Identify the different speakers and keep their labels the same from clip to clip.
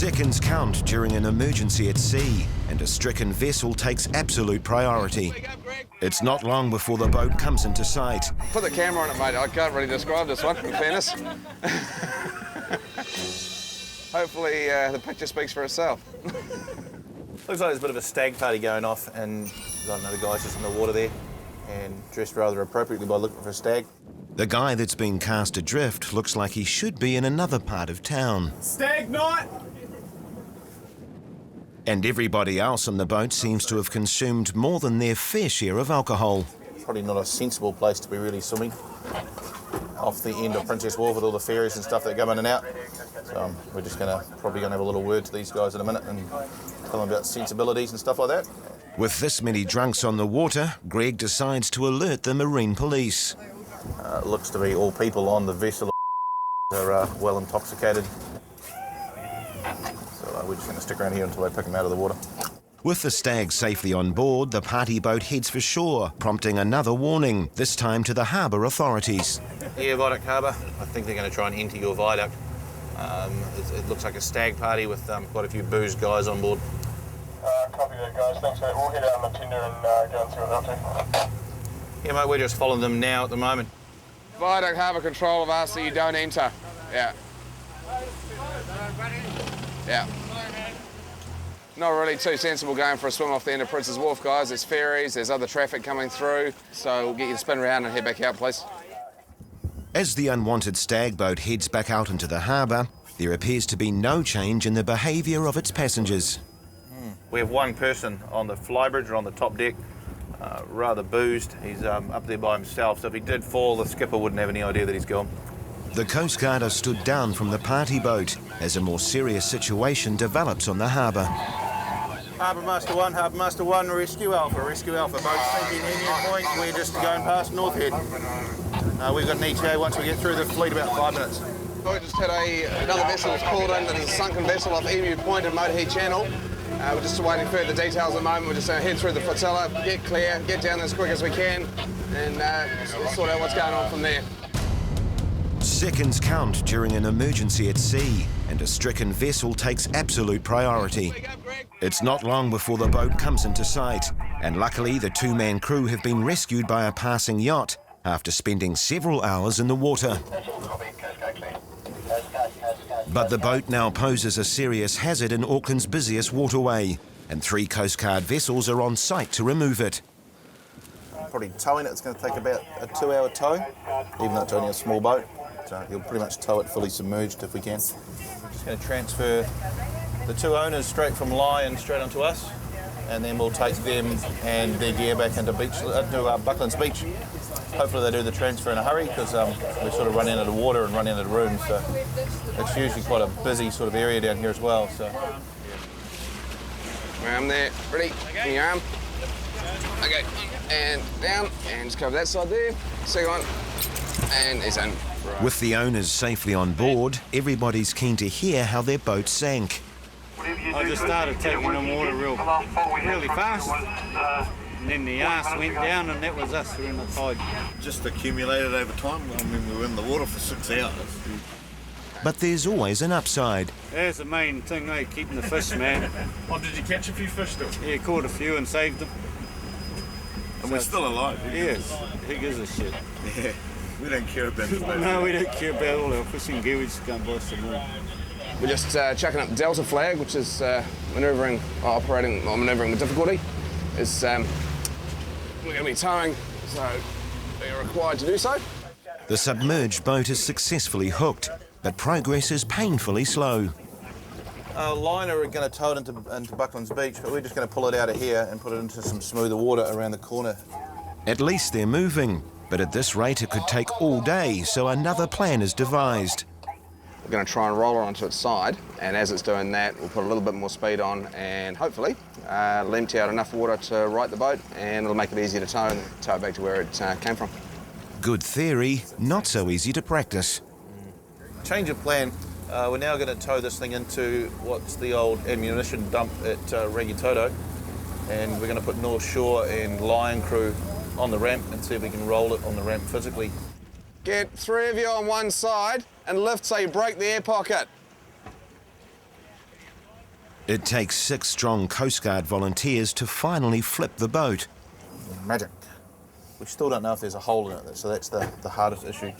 Speaker 1: Seconds count during an emergency at sea, and a stricken vessel takes absolute priority. It's not long before the boat comes into sight.
Speaker 2: Put the camera on it, mate. I can't really describe this one, in fairness. Hopefully the picture speaks for itself.
Speaker 3: Looks like there's a bit of a stag party going off, and we've got another guy just in the water there, and dressed rather appropriately by looking for a stag.
Speaker 1: The guy that's been cast adrift looks like he should be in another part of town.
Speaker 4: Stag night!
Speaker 1: And everybody else on the boat seems to have consumed more than their fair share of alcohol.
Speaker 3: Probably not a sensible place to be really swimming. Off the end of Princess Wharf with all the ferries and stuff that come in and out. So we're just probably gonna have a little word to these guys in a minute and tell them about sensibilities and stuff like that.
Speaker 1: With this many drunks on the water, Greg decides to alert the Marine Police.
Speaker 3: It looks to be all people on the vessel are well intoxicated. So we're just going to stick around here until they pick them out of the water.
Speaker 1: With the stag safely on board, the party boat heads for shore, prompting another warning, this time to the harbour authorities.
Speaker 3: Yeah, Viaduct Harbour. I think they're going to try and enter your viaduct. It looks like a stag party with quite a few booze guys on board.
Speaker 5: Copy that, guys. Thanks, mate. We'll head out on the tender and go and see what they're up to.
Speaker 3: Yeah, mate, we're just following them now at the moment.
Speaker 2: Viaduct Harbour Control have asked that you don't enter. Yeah. Yeah. Not really too sensible going for a swim off the end of Princess Wharf, guys. There's ferries, there's other traffic coming through, so we'll get you to spin around and head back out, please.
Speaker 1: As the unwanted stag boat heads back out into the harbour, there appears to be no change in the behaviour of its passengers.
Speaker 3: We have one person on the flybridge or on the top deck, rather boozed. He's up there by himself, so if he did fall, the skipper wouldn't have any idea that he's gone.
Speaker 1: The Coastguard are stood down from the party boat as a more serious situation develops on the harbour.
Speaker 3: Harbour Master 1, Rescue Alpha, boat sinking Union Point. We're just going past North Head. We've got an ETA once we get through the fleet, about 5 minutes.
Speaker 2: We just had another vessel was called in. There's a sunken vessel off Emu Point in Motorhead Channel. We're just awaiting further details at the moment. We're just head through the flotilla, get clear, get down as quick as we can, and sort out what's going on from there.
Speaker 1: Seconds count during an emergency at sea, and a stricken vessel takes absolute priority. It's not long before the boat comes into sight, and luckily the two-man crew have been rescued by a passing yacht after spending several hours in the water. But the boat now poses a serious hazard in Auckland's busiest waterway, and 3 Coast Guard vessels are on site to remove it.
Speaker 3: Probably towing it's going to take about a 2-hour tow, even though it's only a small boat. So you'll pretty much tow it fully submerged if we can. Just going to transfer the 2 owners straight from Lion straight onto us, and then we'll take them and their gear back into Bucklands Beach. Hopefully they do the transfer in a hurry, because we sort of run into the water and run into the rooms, so it's usually quite a busy sort of area down here as well. So
Speaker 2: Arm there, ready, in your arm. Okay, and down, and just cover that side there. Second one, and it's in. Right.
Speaker 1: With the owners safely on board, everybody's keen to hear how their boat sank.
Speaker 6: I just started taking them water really fast, and then the arse went down, and that was us in the tide.
Speaker 7: Just accumulated over time. I mean, we were in the water for 6 hours.
Speaker 1: But there's always an upside.
Speaker 6: That's the main thing, keeping the fish, man.
Speaker 7: Oh, did you catch a few fish still?
Speaker 6: Yeah, caught a few and saved them.
Speaker 7: And we're still alive.
Speaker 6: Yes, who gives a shit?
Speaker 7: Yeah, we don't care about it.
Speaker 6: No, we don't care about all our fishing gear, we just go and buy some more.
Speaker 2: We're just chucking up Delta flag, which is manoeuvring with difficulty. We're going to be towing, so we're required to do so.
Speaker 1: The submerged boat is successfully hooked, but progress is painfully slow.
Speaker 3: Liner are going to tow it into Bucklands Beach, but we're just going to pull it out of here and put it into some smoother water around the corner.
Speaker 1: At least they're moving, but at this rate it could take all day, so another plan is devised.
Speaker 2: We're going to try and roll it onto its side, and as it's doing that, we'll put a little bit more speed on, and hopefully it'll empty out enough water to right the boat, and it'll make it easier to tow and tow it back to where it came from. Good theory, not so easy to practice.
Speaker 3: Change of plan. We're now going to tow this thing into what's the old ammunition dump at Rangitoto, and we're going to put North Shore and Lion crew on the ramp and see if we can roll it on the ramp physically. Get 3 of you on one side and lift so you break the air pocket.
Speaker 1: It takes 6 strong Coastguard volunteers to finally flip the boat.
Speaker 3: Magic. We still don't know if there's a hole in it, so that's the hardest issue.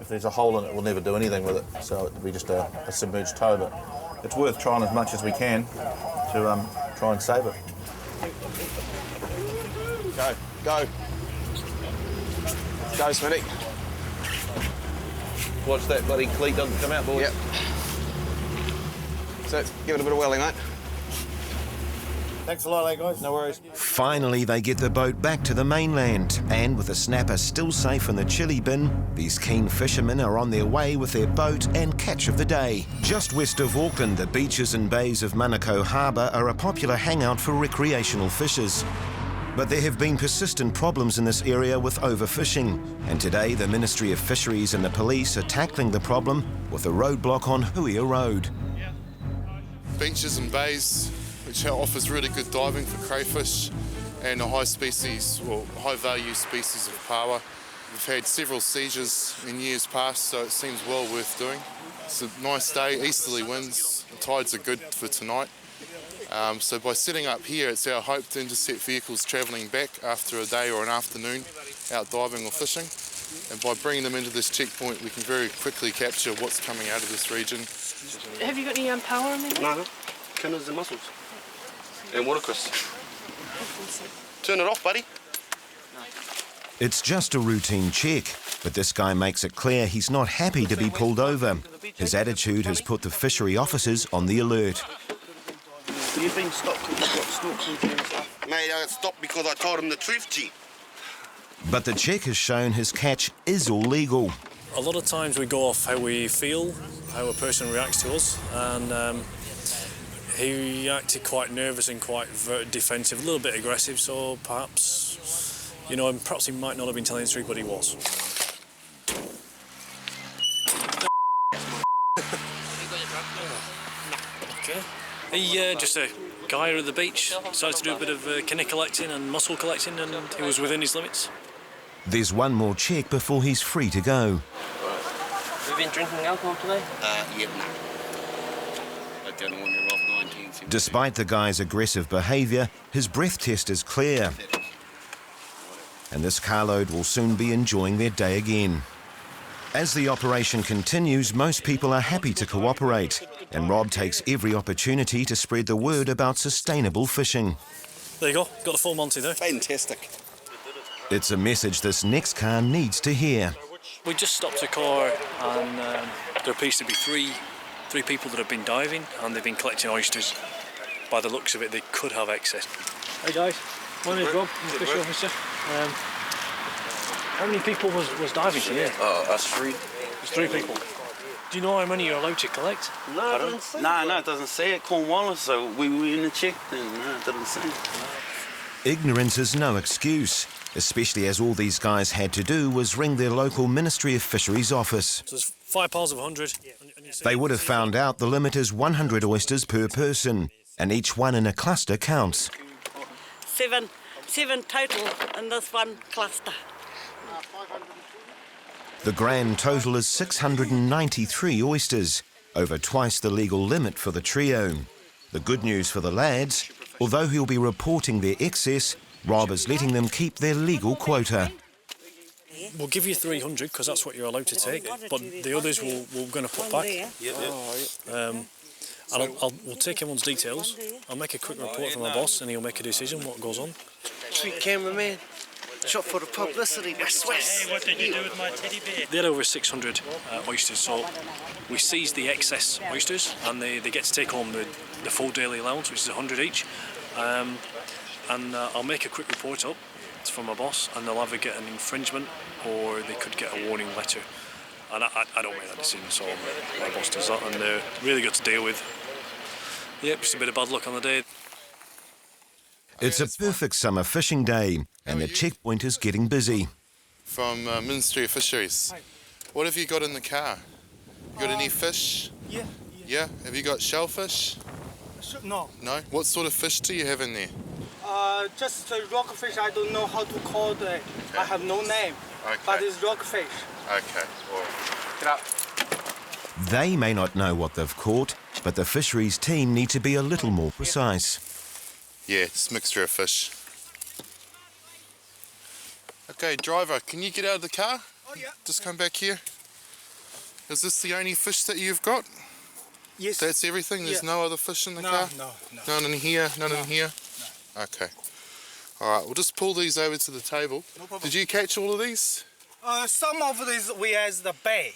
Speaker 3: If there's a hole in it, we'll never do anything with it, so it'll be just a submerged tow, but it's worth trying as much as we can to try and save it.
Speaker 2: Go, go. Go, Smitty.
Speaker 3: Watch that bloody cleat doesn't come out, boys.
Speaker 2: Yep. So, give it a bit of welly, mate.
Speaker 3: Thanks a lot, eh, guys? No worries.
Speaker 1: Finally, they get the boat back to the mainland, and with the snapper still safe in the chili bin, these keen fishermen are on their way with their boat and catch of the day. Just west of Auckland, the beaches and bays of Manukau Harbour are a popular hangout for recreational fishers. But there have been persistent problems in this area with overfishing, and today the Ministry of Fisheries and the police are tackling the problem with a roadblock on Huia Road.
Speaker 4: Beaches and bays, which offers really good diving for crayfish and a high value species of paua. We've had several seizures in years past, so it seems well worth doing. It's a nice day, easterly winds, the tides are good for tonight. So by setting up here, it's our hope to intercept vehicles travelling back after a day or an afternoon out diving or fishing. And by bringing them into this checkpoint, we can very quickly capture what's coming out of this region.
Speaker 8: Have you got any power on there?
Speaker 9: No, Kinners and mussels. And watercress. Turn it off, buddy.
Speaker 1: It's just a routine check, but this guy makes it clear he's not happy to be pulled over. His attitude has put the fishery officers on the alert.
Speaker 9: You've been stopped because you've got snorks and stuff. Mate, I got stopped because I told him the truth, G.
Speaker 1: But the check has shown his catch is all legal.
Speaker 10: A lot of times we go off how we feel, how a person reacts to us, and he acted quite nervous and quite defensive, a little bit aggressive, so perhaps, perhaps he might not have been telling the truth, but he was. Okay. He just a guy at the beach, decided to do a bit of kinnick collecting and mussel collecting, and he was within his limits.
Speaker 1: There's one more check before he's free to go.
Speaker 8: Have you been drinking alcohol today?
Speaker 9: Yeah, no. I don't want to off 19.
Speaker 1: Despite the guy's aggressive behaviour, his breath test is clear. And this carload will soon be enjoying their day again. As the operation continues, most people are happy to cooperate, and Rob takes every opportunity to spread the word about sustainable fishing.
Speaker 10: There you go, got the full Monty there.
Speaker 9: Fantastic.
Speaker 1: It's a message this next car needs to hear.
Speaker 10: We just stopped a car, and there appears to be three people that have been diving, and they've been collecting oysters. By the looks of it, they could have excess. Hey guys, my name's Rob, I'm the Fishery Officer. How many people was diving today?
Speaker 9: Us 3.
Speaker 10: There's 3 people. Do you know how many you're allowed to collect?
Speaker 9: No, it doesn't say. No, it doesn't say it. Cornwallis, so we were in the check, and no, it doesn't say.
Speaker 1: Ignorance is no excuse, especially as all these guys had to do was ring their local Ministry of Fisheries office.
Speaker 10: So there's 5 piles of 100.
Speaker 1: They would have found out the limit is 100 oysters per person, and each one in a cluster counts.
Speaker 11: Seven total in this one cluster.
Speaker 1: The grand total is 693 oysters, over twice the legal limit for the trio. The good news for the lads, although he'll be reporting their excess, Rob is letting them keep their legal quota.
Speaker 10: We'll give you 300 because that's what you're allowed to take, but the others we're going to put back. And we'll take everyone's details. I'll make a quick report from my boss, and he'll make a decision what goes on.
Speaker 12: Sweet cameraman. Shot for the publicity, West.
Speaker 13: Hey, what did you do with my teddy bear?
Speaker 10: They had over 600 oysters, so we seized the excess oysters, and they get to take home the full daily allowance, which is 100 each. And I'll make a quick report up from my boss, and they'll either get an infringement or they could get a warning letter. And I don't make that decision, so my boss does that, and they're really good to deal with. Yep, just a bit of bad luck on the day.
Speaker 1: It's a perfect summer fishing day, and the checkpoint is getting busy.
Speaker 4: From Ministry of Fisheries. What have you got in the car? You got any fish?
Speaker 13: Yeah.
Speaker 4: Yeah? Have you got shellfish?
Speaker 13: No.
Speaker 4: No? What sort of fish do you have in there?
Speaker 13: Just rockfish. I don't know how to call it. Okay. I have no name.
Speaker 4: Okay.
Speaker 13: But it's rockfish.
Speaker 4: Okay. Well,
Speaker 2: Get up.
Speaker 1: They may not know what they've caught, but the fisheries team need to be a little more precise.
Speaker 4: Yeah, it's a mixture of fish. Okay, driver, can you get out of the car?
Speaker 13: Oh, yeah.
Speaker 4: Just come back here. Is this the only fish that you've got?
Speaker 13: Yes.
Speaker 4: That's everything? There's no other fish in the
Speaker 13: No,
Speaker 4: car?
Speaker 13: no.
Speaker 4: None in here? None in here? No. Okay. All right, we'll just pull these over to the table.
Speaker 13: No problem.
Speaker 4: Did you catch all of these?
Speaker 13: Some of these we as the bay,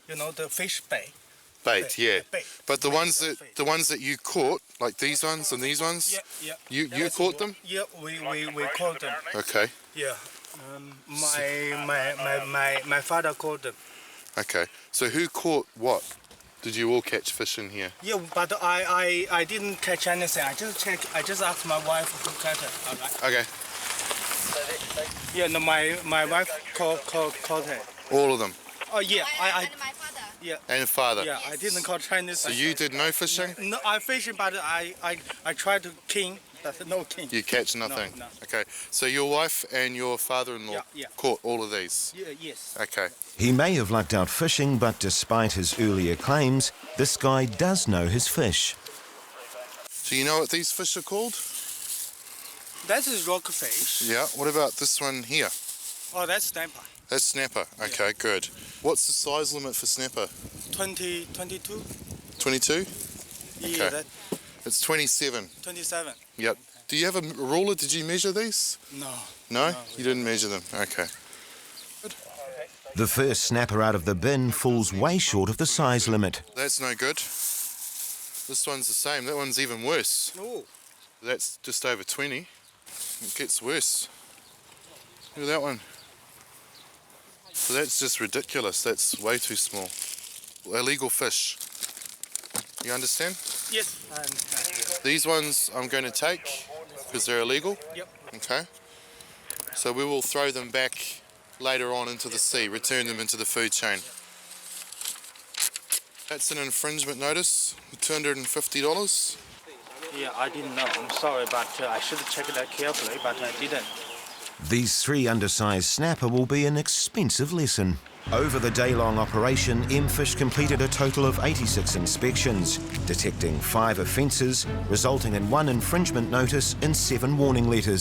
Speaker 13: you know, the fish bay.
Speaker 4: Bait, yeah.
Speaker 13: Bait.
Speaker 4: But the ones that you caught, like these ones and these ones,
Speaker 13: Yeah.
Speaker 4: you caught them?
Speaker 13: Yeah, we caught them.
Speaker 4: Okay.
Speaker 13: Yeah. My father caught them.
Speaker 4: Okay. So who caught what? Did you all catch fish in here?
Speaker 13: Yeah, but I didn't catch anything. I just asked my wife to catch it.
Speaker 4: Okay.
Speaker 13: Yeah, no, my wife caught it.
Speaker 4: All of them?
Speaker 13: Oh yeah, yeah.
Speaker 4: And father?
Speaker 13: Yeah, I didn't catch anything.
Speaker 4: So you did no fishing?
Speaker 13: No, I fishing, but I tried to king, but no king.
Speaker 4: You catch nothing?
Speaker 13: No.
Speaker 4: Okay. So your wife and your father-in-law caught all of these?
Speaker 13: Yeah, yes.
Speaker 4: Okay.
Speaker 1: He may have lucked out fishing, but despite his earlier claims, this guy does know his fish.
Speaker 4: So you know what these fish are called?
Speaker 13: That is rockfish.
Speaker 4: Yeah. What about this one here?
Speaker 13: Oh, that's snapper.
Speaker 4: That's snapper. Okay, good. What's the size limit for snapper?
Speaker 13: 22.
Speaker 4: 22?
Speaker 13: Yeah,
Speaker 4: Okay. It's 27.
Speaker 13: 27.
Speaker 4: Yep. Do you have a ruler? Did you measure these?
Speaker 13: No.
Speaker 4: No? You didn't measure them. Okay.
Speaker 1: The first snapper out of the bin falls way short of the size limit.
Speaker 4: That's no good. This one's the same. That one's even worse.
Speaker 13: Oh.
Speaker 4: That's just over 20. It gets worse. Look at that one. So that's just ridiculous. That's way too small. Illegal fish. You understand?
Speaker 13: Yes, I understand.
Speaker 4: These ones I'm going to take because they're illegal.
Speaker 13: Yep.
Speaker 4: Okay. So we will throw them back later on into the sea, return them into the food chain. That's an infringement notice, $250.
Speaker 13: Yeah, I didn't know. I'm sorry, but I should have checked that carefully, but I didn't.
Speaker 1: These 3 undersized snapper will be an expensive lesson. Over the day-long operation, MFish completed a total of 86 inspections, detecting 5 offences, resulting in 1 infringement notice and 7 warning letters.